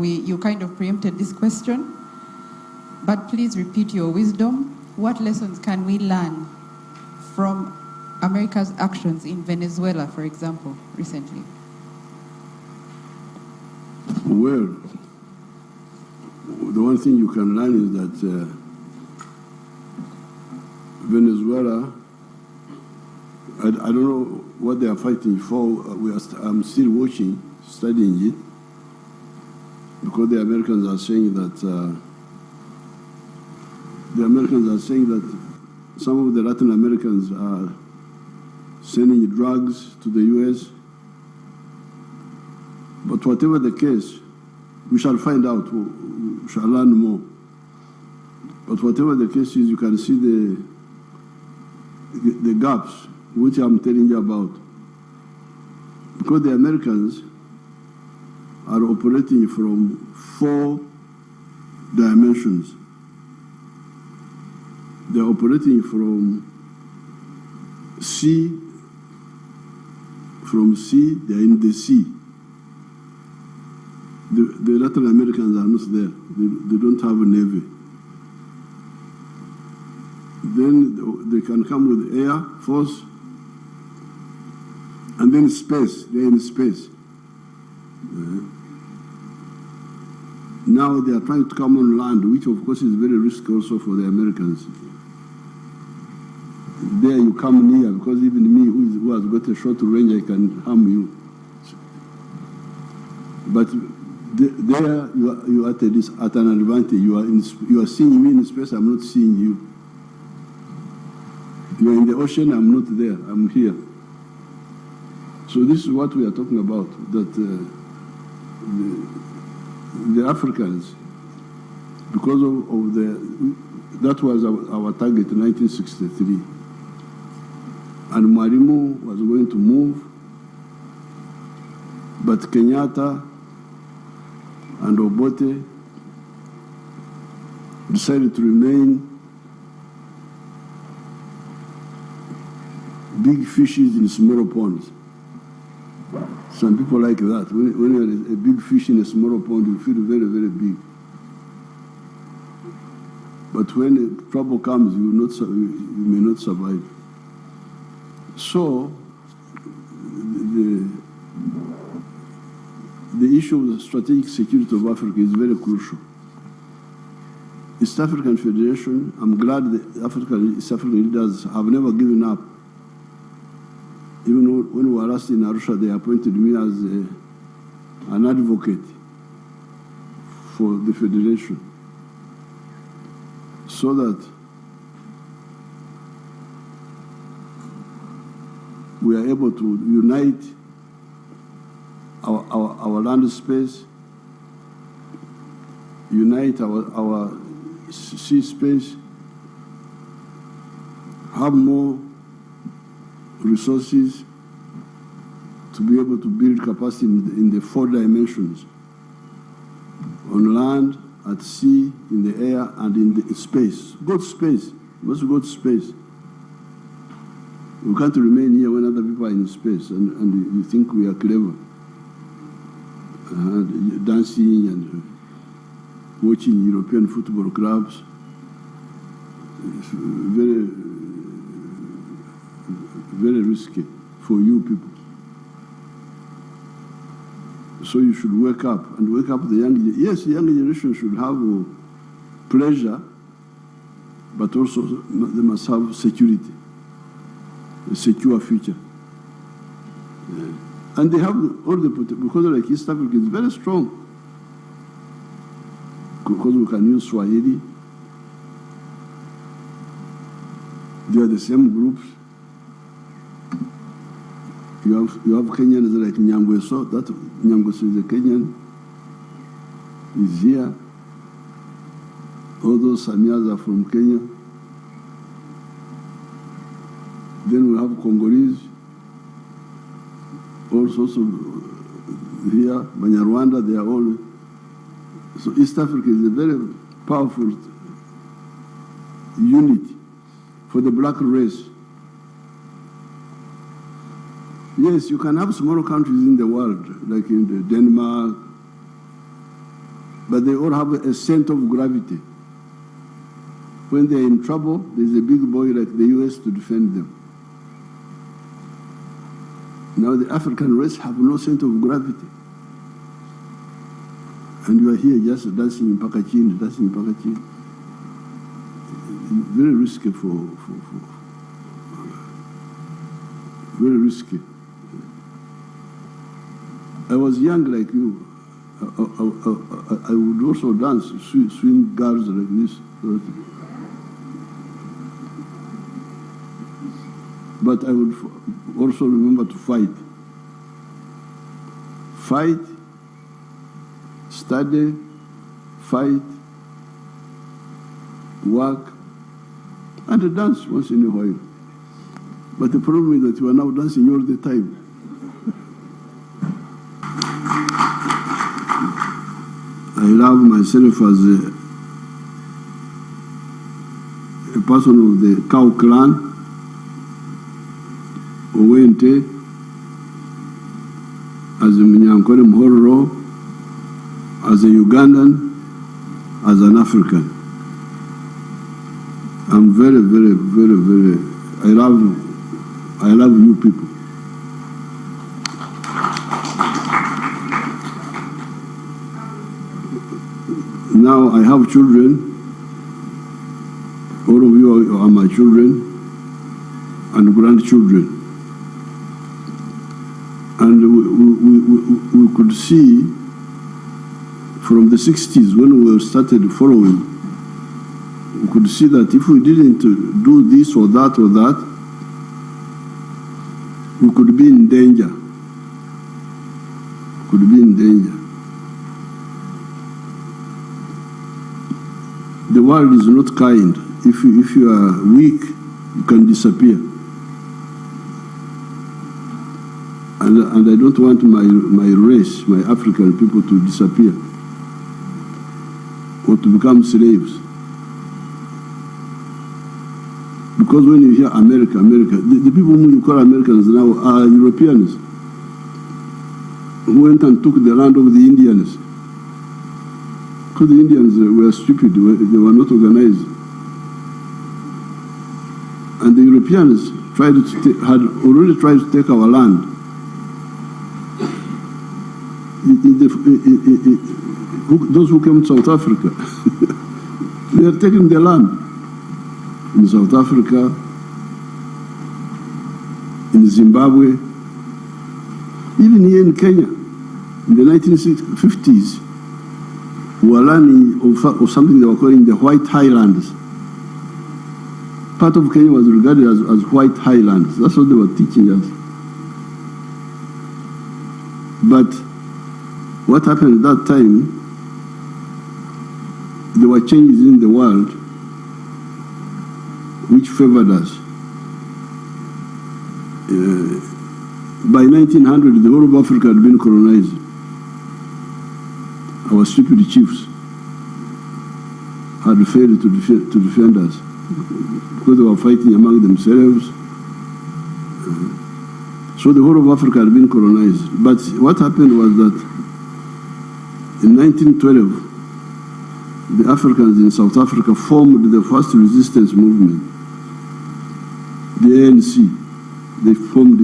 you kind of preempted this question, but please repeat your wisdom. What lessons can we learn from America's actions in Venezuela, for example, recently? Well, the one thing you can learn is that Venezuela, I don't know what they are fighting for. I'm still watching, studying it, because the Americans are saying that some of the Latin Americans are sending drugs to the U.S. But whatever the case, we shall find out, we shall learn more. But whatever the case is, you can see the gaps, which I'm telling you about. Because the Americans are operating from 4 dimensions. They're operating from sea, they're in the sea. The Latin Americans are not there. They don't have a navy. Then they can come with air force, and then space. They're in space. Now they are trying to come on land, which of course is very risky also for the Americans. There you come near, because even me, who has got a short range, I can harm you. But there you are at an advantage. You are seeing me in space. I'm not seeing you. You are in the ocean. I'm not there. I'm here. So this is what we are talking about. That the Africans, because of that was our target in 1963. And Marimu was going to move, but Kenyatta and Obote decided to remain big fishes in small ponds. Some people like that. When you're a big fish in a small pond, you feel very, very big. But when trouble comes, you may not survive. So, the issue of the strategic security of Africa is very crucial. East African Federation, I'm glad the East African leaders have never given up. Even when we were last in Arusha, they appointed me as an advocate for the Federation, so that we are able to unite our land space, unite our sea space, have more resources to be able to build capacity in the 4 dimensions: on land, at sea, in the air, and in the space. Go to space. We must go to space. We can't remain here when other people are in space and you think we are clever. Dancing and watching European football clubs. It's very, very risky for you people. So you should wake up and wake up the young. Yes, the young generation should have pleasure, but also they must have security, a secure future. And they have all the potential, because like East Africa is very strong. Because we can use Swahili. They are the same groups. You have Kenyans like Nyangweso. That Nyangweso is a Kenyan. He's here. All those Samias are from Kenya. Then we have Congolese. Also here, Banyarwanda, they are all. So East Africa is a very powerful unit for the black race. Yes, you can have smaller countries in the world, like in Denmark, but they all have a sense of gravity. When they're in trouble, there's a big boy like the US to defend them. Now the African race have no sense of gravity. And you are here just dancing in Pakachin, dancing in Pakachin. Very risky very risky. I was young like you. I would also dance, swing girls like this. But I would also remember to fight. Fight, study, fight, work, and dance once in a while. But the problem is that you are now dancing all the time. I love myself as a person of the Cow clan, Owente, as a Minyankore Mhororo, as a Ugandan, as an African. I'm very, very, very, very, I love you people. Now I have children. All of you are my children and grandchildren. And we could see from the 60s when we started following, we could see that if we didn't do this or that, we could be in danger. Could be in danger. The world is not kind. If you are weak, you can disappear. And I don't want my race, my African people to disappear or to become slaves. Because when you hear America, the people whom you call Americans now are Europeans who went and took the land of the Indians. Because the Indians were stupid, they were not organized. And the Europeans had already tried to take our land. Those who came to South Africa, they are taking the land. In South Africa, in Zimbabwe, even here in Kenya, in the 1950s, we were learning of something they were calling the White Highlands. Part of Kenya was regarded as White Highlands. That's what they were teaching us. But what happened at that time, there were changes in the world which favored us. By 1900, the whole of Africa had been colonized. Our stupid chiefs had failed to defend us because they were fighting among themselves. So the whole of Africa had been colonized. But what happened was that in 1912, the Africans in South Africa formed the first resistance movement, the ANC. They formed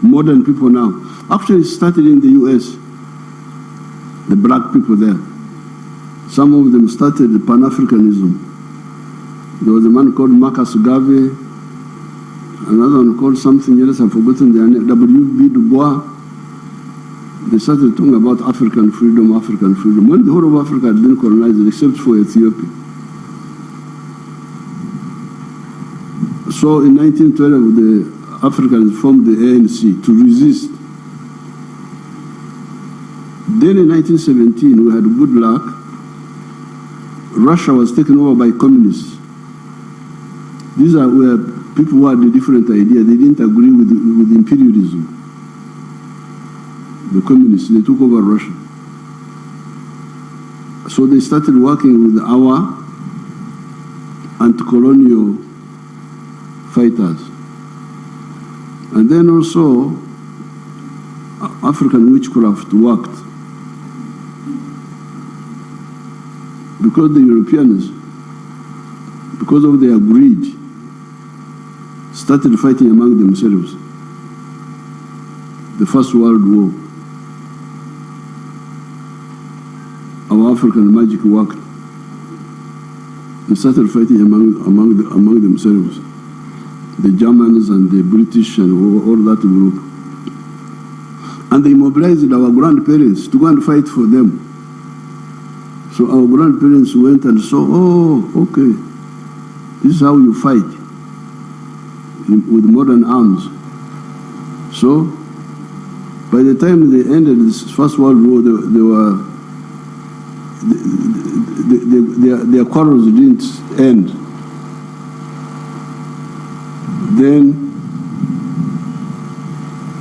modern people now. Actually, it started in the US, the black people there. Some of them started Pan-Africanism. There was a man called Marcus Garvey, another one called something else, I've forgotten their name, W.B. Du Bois. They started talking about African freedom. When the whole of Africa had been colonized, except for Ethiopia. So in 1912, the Africans formed the ANC to resist. Then in 1917, we had good luck. Russia was taken over by communists. These are where people who had a different idea. They didn't agree with imperialism. The communists, they took over Russia. So they started working with our anti-colonial fighters. And then also, African witchcraft worked. because the Europeans, because of their greed, started fighting among themselves. The First World War. Our African magic worked. They started fighting among themselves. The Germans and the British and all that group. And they mobilized our grandparents to go and fight for them. So our grandparents went and saw, oh, okay, this is how you fight with modern arms. So by the time they ended this First World War, their quarrels didn't end. Then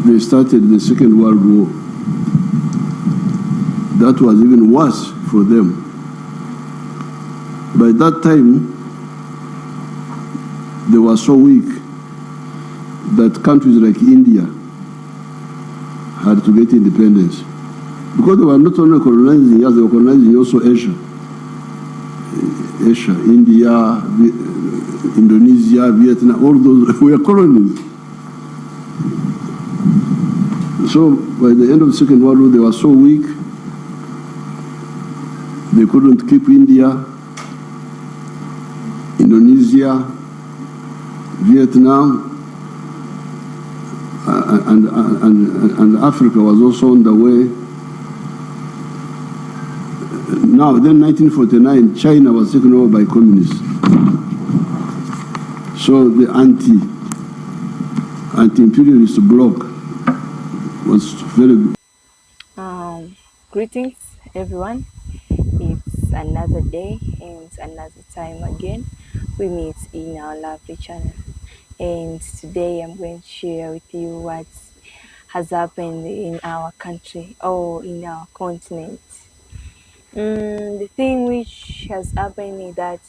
they started the Second World War. That was even worse for them. By that time, they were so weak that countries like India had to get independence. Because they were not only colonizing us, they were colonizing also Asia. Asia, India, Indonesia, Vietnam, all those were colonies. So by the end of the Second World War, they were so weak, they couldn't keep India, Indonesia, Vietnam, and Africa was also on the way. Now, then 1949, China was taken over by communists. So the anti-imperialist bloc was very good. Greetings, everyone. It's another day and another time again. We meet in our lovely channel. And today I'm going to share with you what has happened in our country or in our continent. The thing which has happened is that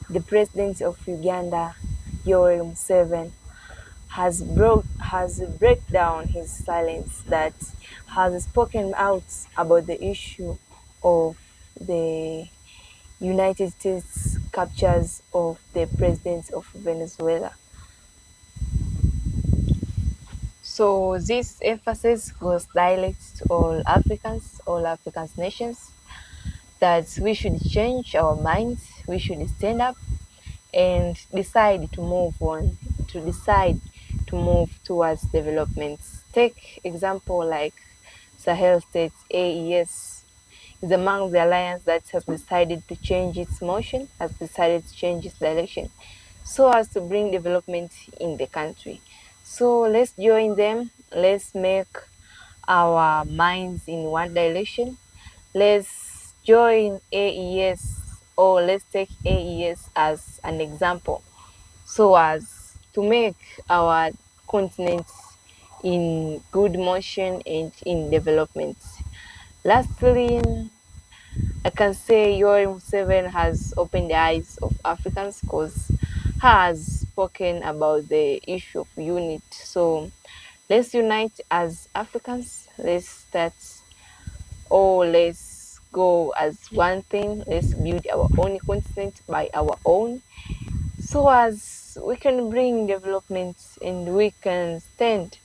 the president of Uganda, Yoweri Museveni, has break down his silence, that has spoken out about the issue of the United States captures of the president of Venezuela. So this emphasis goes direct to all African nations, that we should change our minds, we should stand up and decide to move on, to decide to move towards development. Take example like Sahel states. AES is among the alliance that has decided to change its motion, has decided to change its direction, so as to bring development in the country. So let's join them, let's make our minds in one direction. Let's join AES, or let's take AES as an example, so as to make our continent in good motion and in development. Lastly, I can say Yoweri Museveni has opened the eyes of Africans, because has spoken about the issue of unity. So let's unite as Africans. Let's start, or let's go as one thing. Let's build our own continent by our own, so as we can bring development and we can stand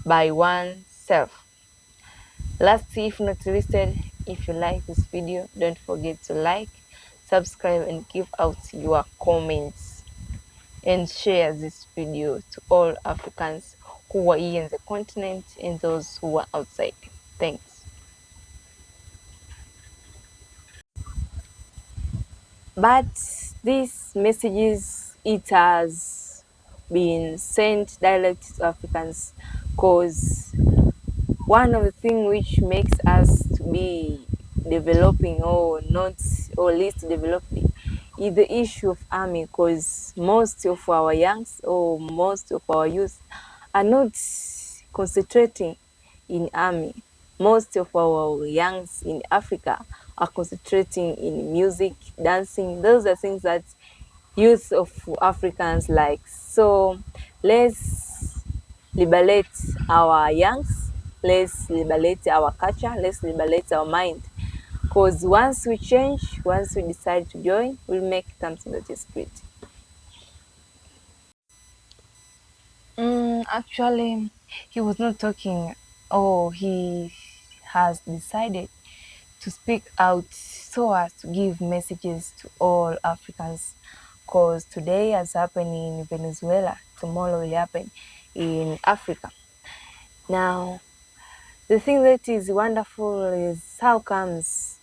by oneself. Lastly, if not listed, if you like this video, don't forget to like, subscribe, and give out your comments, and share this video to all Africans who are here in the continent and those who are outside. Thanks. But these messages, it has been sent directly to Africans, because one of the things which makes us to be developing or not, or least developing, is the issue of army, because most of our youngs or most of our youth are not concentrating in army. Most of our youngs in Africa are concentrating in music, dancing. Those are things that youth of Africans like. So let's liberate our youngs, let's liberate our culture, let's liberate our mind. Because once we change, once we decide to join, we'll make something that is great. Actually, he was not talking. Oh, he has decided to speak out so as to give messages to all Africans. Because today has happened in Venezuela, tomorrow will happen in Africa. Now, the thing that is wonderful is how comes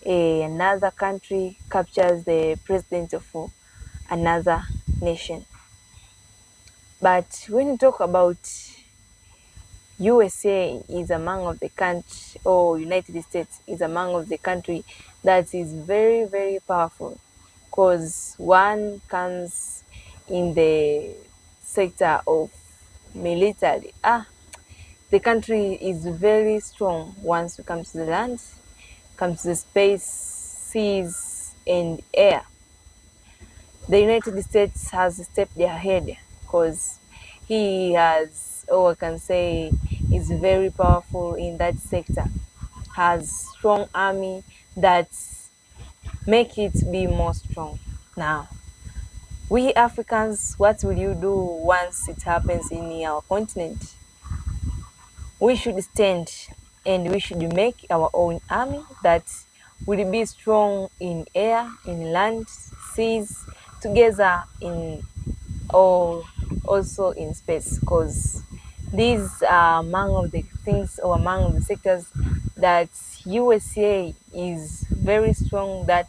another country captures the president of another nation. But when you talk about USA is among of the country, or United States is among of the country that is very, very powerful, because one comes in the sector of military. The country is very strong once it comes to the land, comes to the space, seas, and air. The United States has stepped ahead because he has, or I can say, is very powerful in that sector, has strong army that make it be more strong. Now, we Africans, what will you do once it happens in our continent? We should stand and we should make our own army that will be strong in air, in land, seas, together in or also in space, because these are among of the things or among of the sectors that USA is very strong, that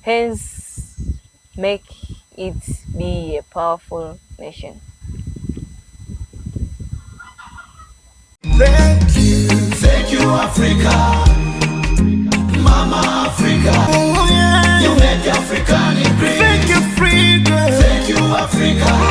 hence make it be a powerful nation. Thank you, Africa, Mama Africa. Oh, yeah. You make Africa great. Thank you, Africa. Thank you, Africa.